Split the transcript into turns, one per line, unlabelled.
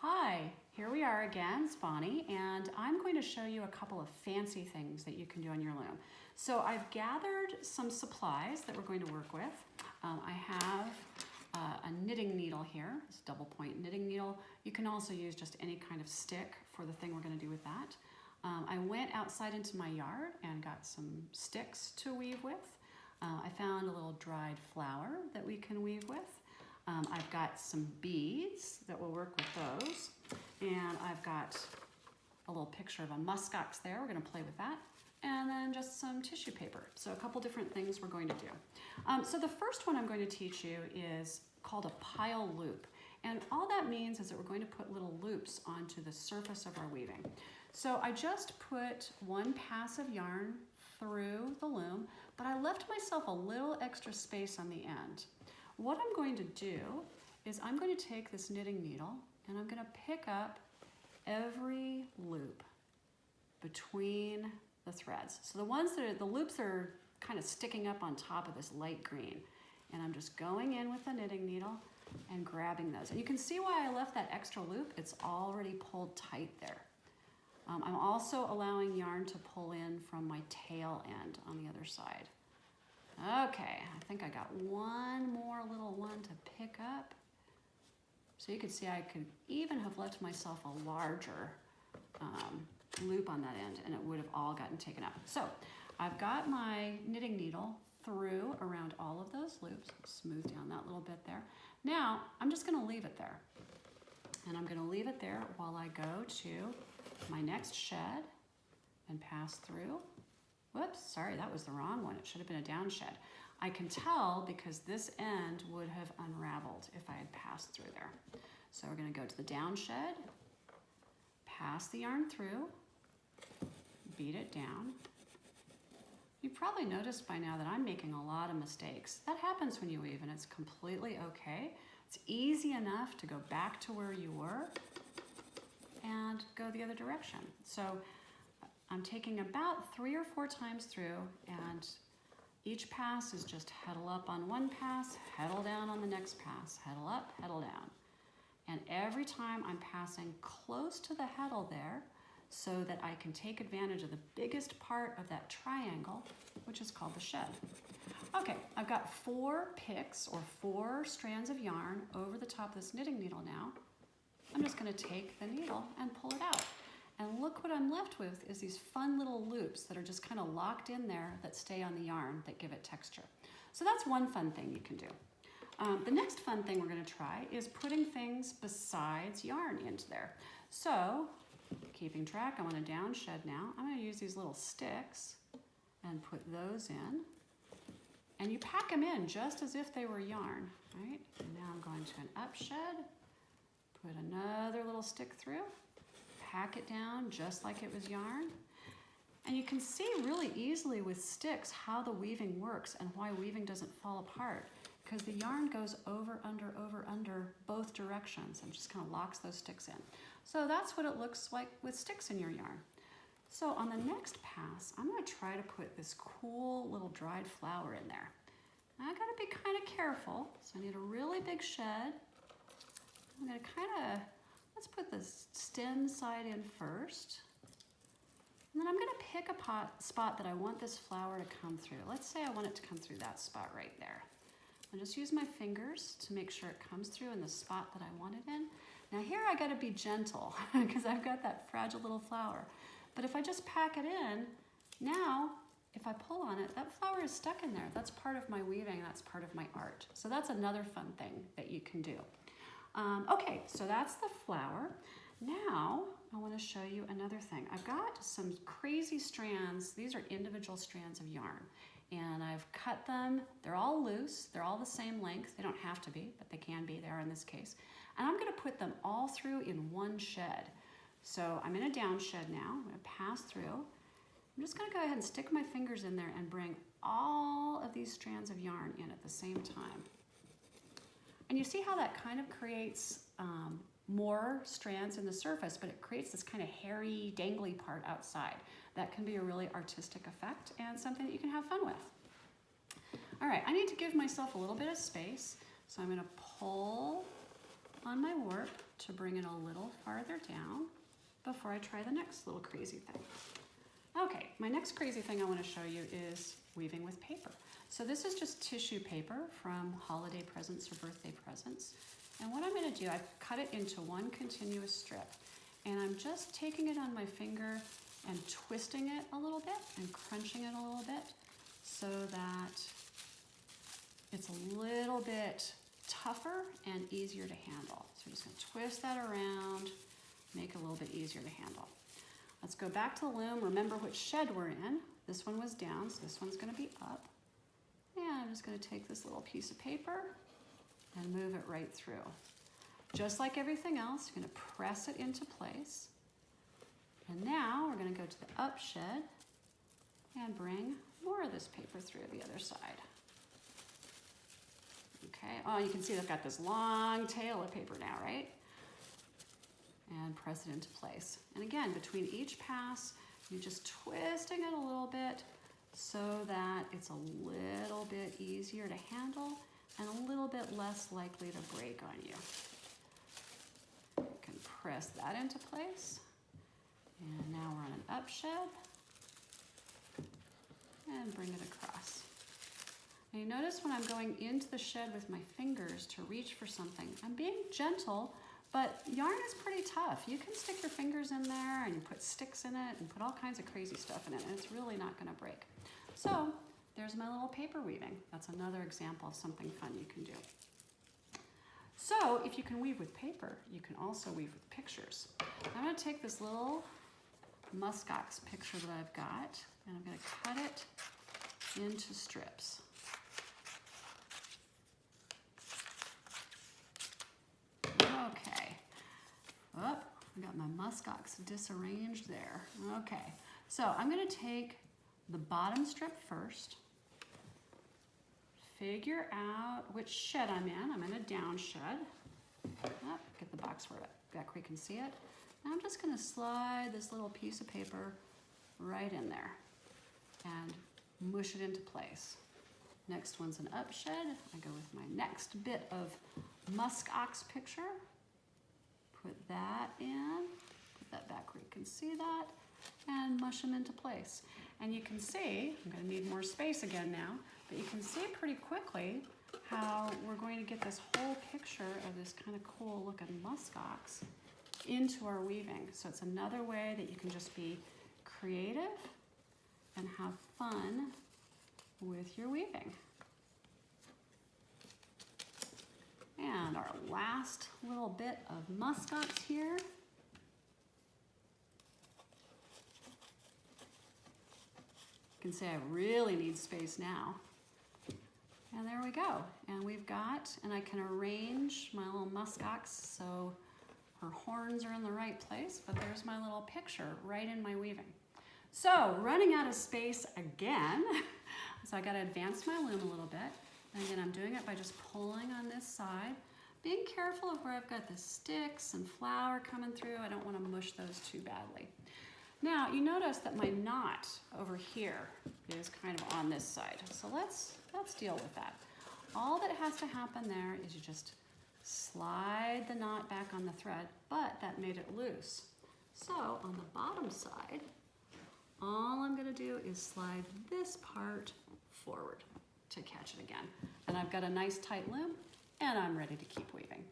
Hi, here we are again, it's Bonnie, and I'm going to show you a couple of fancy things that you can do on your loom. So I've gathered some supplies that we're going to work with. I have a knitting needle here, this double point knitting needle. You can also use just any kind of stick for the thing we're going to do with that. I went outside into my yard and got some sticks to weave with. I found a little dried flower that we can weave with. I've got some beads that will work with those, and I've got a little picture of a muskox there. We're going to play with that, and then just some tissue paper. So a couple different things we're going to do. So the first one I'm going to teach you is called a pile loop, and all that means is that we're going to put little loops onto the surface of our weaving. So I just put one pass of yarn through the loom, but I left myself a little extra space on the end. What I'm going to do is I'm going to take this knitting needle and I'm going to pick up every loop between the threads. So the loops are kind of sticking up on top of this light green. And I'm just going in with the knitting needle and grabbing those. And you can see why I left that extra loop. It's already pulled tight there. I'm also allowing yarn to pull in from my tail end on the other side. Okay, I think I got one more little one to pick up. So you can see I could even have left myself a larger loop on that end and it would have all gotten taken up. So I've got my knitting needle through around all of those loops, smooth down that little bit there. Now I'm just gonna leave it there. And I'm gonna leave it there while I go to my next shed and pass through. Whoops, sorry, that was the wrong one. It should have been a down shed. I can tell because this end would have unraveled if I had passed through there. So we're gonna go to the down shed, pass the yarn through, beat it down. You've probably noticed by now that I'm making a lot of mistakes. That happens when you weave and it's completely okay. It's easy enough to go back to where you were and go the other direction. So I'm taking about 3 or 4 times through, and each pass is just heddle up on one pass, heddle down on the next pass, heddle up, heddle down. And every time I'm passing close to the heddle there so that I can take advantage of the biggest part of that triangle, which is called the shed. Okay, I've got 4 picks or 4 strands of yarn over the top of this knitting needle now. I'm just going to take the needle and pull it out. And look what I'm left with is these fun little loops that are just kind of locked in there that stay on the yarn that give it texture. So that's one fun thing you can do. The next fun thing we're going to try is putting things besides yarn into there. So, keeping track, I'm on a down shed now. I'm going to use these little sticks and put those in. And you pack them in just as if they were yarn, right? And now I'm going to an up shed, put another little stick through, pack it down just like it was yarn. And you can see really easily with sticks how the weaving works and why weaving doesn't fall apart, because the yarn goes over, under both directions and just kind of locks those sticks in. So that's what it looks like with sticks in your yarn. So on the next pass, I'm going to try to put this cool little dried flower in there. Now I got to be kind of careful, so I need a really big shed. I'm going to let's put the stem side in first. And then I'm going to pick a spot that I want this flower to come through. Let's say I want it to come through that spot right there. I'll just use my fingers to make sure it comes through in the spot that I want it in. Now here I got to be gentle because I've got that fragile little flower. But if I just pack it in, now if I pull on it, that flower is stuck in there. That's part of my weaving, that's part of my art. So that's another fun thing that you can do. Okay, so that's the flower. Now I want to show you another thing. I've got some crazy strands. These are individual strands of yarn, and I've cut them. They're all loose. They're all the same length. They don't have to be, but they can be there in this case. And I'm going to put them all through in one shed. So I'm in a down shed now. I'm going to pass through. I'm just going to go ahead and stick my fingers in there and bring all of these strands of yarn in at the same time. And you see how that kind of creates more strands in the surface, but it creates this kind of hairy, dangly part outside. That can be a really artistic effect and something that you can have fun with. All right, I need to give myself a little bit of space, so I'm going to pull on my warp to bring it a little farther down before I try the next little crazy thing. Okay, my next crazy thing I want to show you is weaving with paper. So this is just tissue paper from holiday presents or birthday presents. And what I'm going to do, I've cut it into one continuous strip. And I'm just taking it on my finger and twisting it a little bit and crunching it a little bit so that it's a little bit tougher and easier to handle. So I'm just going to twist that around, make it a little bit easier to handle. Let's go back to the loom. Remember which shed we're in. This one was down, so this one's going to be up. And I'm just going to take this little piece of paper and move it right through. Just like everything else, you're going to press it into place. And now we're going to go to the up shed and bring more of this paper through the other side. Okay, oh, you can see I've got this long tail of paper now, right? And press it into place. And again, between each pass, you're just twisting it a little bit so that it's a little bit easier to handle and a little bit less likely to break on you. You can press that into place. And now we're on an up shed and bring it across. And you notice when I'm going into the shed with my fingers to reach for something, I'm being gentle, but yarn is pretty tough. You can stick your fingers in there and you put sticks in it and put all kinds of crazy stuff in it, and it's really not going to break. So there's my little paper weaving. That's another example of something fun you can do. So if you can weave with paper, you can also weave with pictures. I'm going to take this little muskox picture that I've got, and I'm going to cut it into strips. Okay. Oh, I got my muskox disarranged there. Okay. So I'm going to take the bottom strip first, figure out which shed I'm in. I'm in a down shed. Oh, get the box where back where you can see it. And I'm just going to slide this little piece of paper right in there and mush it into place. Next one's an up shed. I go with my next bit of muskox picture. Put that in, put that back where you can see that, and mush them into place. And you can see, I'm going to need more space again now, but you can see pretty quickly how we're going to get this whole picture of this kind of cool looking muskox into our weaving. So it's another way that you can just be creative and have fun with your weaving. And our last little bit of muskox here. You can say I really need space now. And there we go. And we've got, and I can arrange my little muskox so her horns are in the right place, but there's my little picture right in my weaving. So running out of space again. So I got to advance my loom a little bit. And again, I'm doing it by just pulling on this side, being careful of where I've got the sticks and flour coming through. I don't want to mush those too badly. Now, you notice that my knot over here is kind of on this side. So let's deal with that. All that has to happen there is you just slide the knot back on the thread, but that made it loose. So on the bottom side, all I'm going to do is slide this part forward to catch it again. And I've got a nice tight loom, and I'm ready to keep weaving.